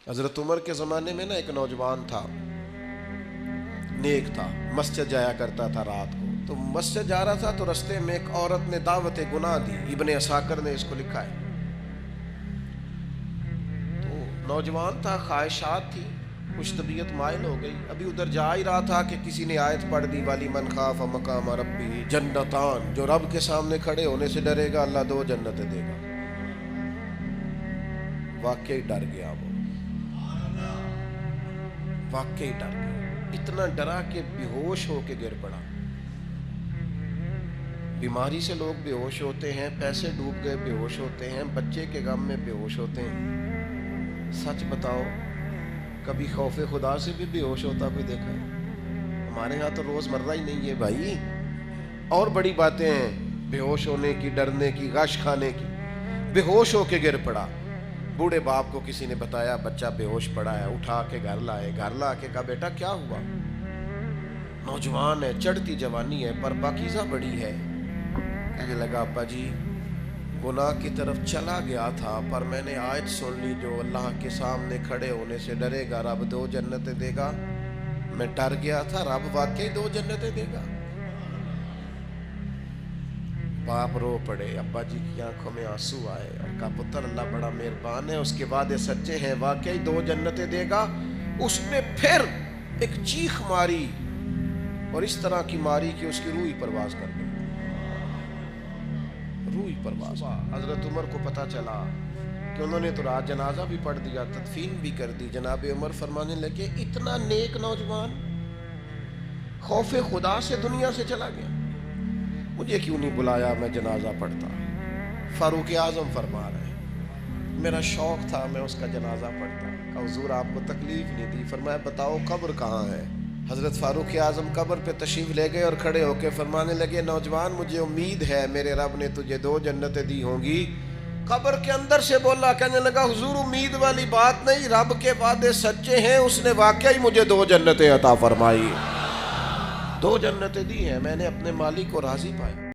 حضرت عمر کے زمانے میں نا ایک نوجوان تھا، نیک تھا، مسجد جایا کرتا تھا رات کو. تو مسجد جا رہا تھا تو رستے میں ایک عورت نے دعوت گناہ دی. ابن عساکر نے اس کو لکھا ہے. تو نوجوان تھا، خواہشات تھی، کچھ طبیعت مائل ہو گئی. ابھی ادھر جا ہی رہا تھا کہ کسی نے آیت پڑھ دی، والی من خاف مقام ربی جنتان، جو رب کے سامنے کھڑے ہونے سے ڈرے گا اللہ 2 جنتیں دے گا. واقعی ڈر گیا وہ، واقعی ڈر گیا. اتنا ڈرا کہ بے ہوش ہو کے گر پڑا. بیماری سے لوگ بے ہوش ہوتے ہیں، پیسے ڈوب گئے بے ہوش ہوتے ہیں، بچے کے غم میں بے ہوش ہوتے ہیں. سچ بتاؤ کبھی خوف خدا سے بھی بے ہوش ہوتا کوئی دیکھا ہے؟ ہمارے ہاں تو روز مرہ ہی نہیں ہے بھائی. اور بڑی باتیں ہیں بے ہوش ہونے کی، ڈرنے کی، غش کھانے کی. بے ہوش ہو کے گر پڑا. بوڑھے باپ کو کسی نے بتایا بچہ بے ہوش پڑا ہے، اٹھا کے گھر لائے. گھر لا کے کہا بیٹا کیا ہوا؟ نوجوان ہے، چڑھتی جوانی ہے پر پاکیزہ بڑی ہے. کہنے لگا ابا جی گناہ کی طرف چلا گیا تھا، پر میں نے آیت سن لی جو اللہ کے سامنے کھڑے ہونے سے ڈرے گا رب 2 جنتیں دے گا. میں ڈر گیا تھا، رب واقعی 2 جنتیں دے گا. باپ رو پڑے، ابا جی کی آنکھوں میں آنسو آئے اور کہا پتر اللہ بڑا مہربان ہے، اس کے وعدے سچے ہیں، واقعی 2 جنتیں دے گا. اس نے پھر ایک چیخ ماری اور اس طرح کی ماری کہ اس کی روح ہی پرواز کر گئی. روح ہی پرواز. حضرت عمر کو پتہ چلا کہ انہوں نے تو رات جنازہ بھی پڑھ دیا، تدفین بھی کر دی. جناب عمر فرمانے لگے اتنا نیک نوجوان خوف خدا سے دنیا سے چلا گیا، مجھے کیوں نہیں بلایا میں جنازہ پڑھتا. فاروق اعظم فرما رہے ہیں میرا شوق تھا میں اس کا جنازہ پڑھتا. کہا حضور آپ کو تکلیف نہیں دی. فرمایا بتاؤ قبر کہاں ہے؟ حضرت فاروق اعظم قبر پہ تشریف لے گئے اور کھڑے ہو کے فرمانے لگے نوجوان مجھے امید ہے میرے رب نے تجھے 2 جنتیں دی ہوں گی. قبر کے اندر سے بولا، کہنے لگا حضور امید والی بات نہیں، رب کے وعدے سچے ہیں، اس نے واقعی مجھے 2 جنتیں عطا فرمائی. 2 جنتیں دی ہیں، میں نے اپنے مالک کو راضی پایا.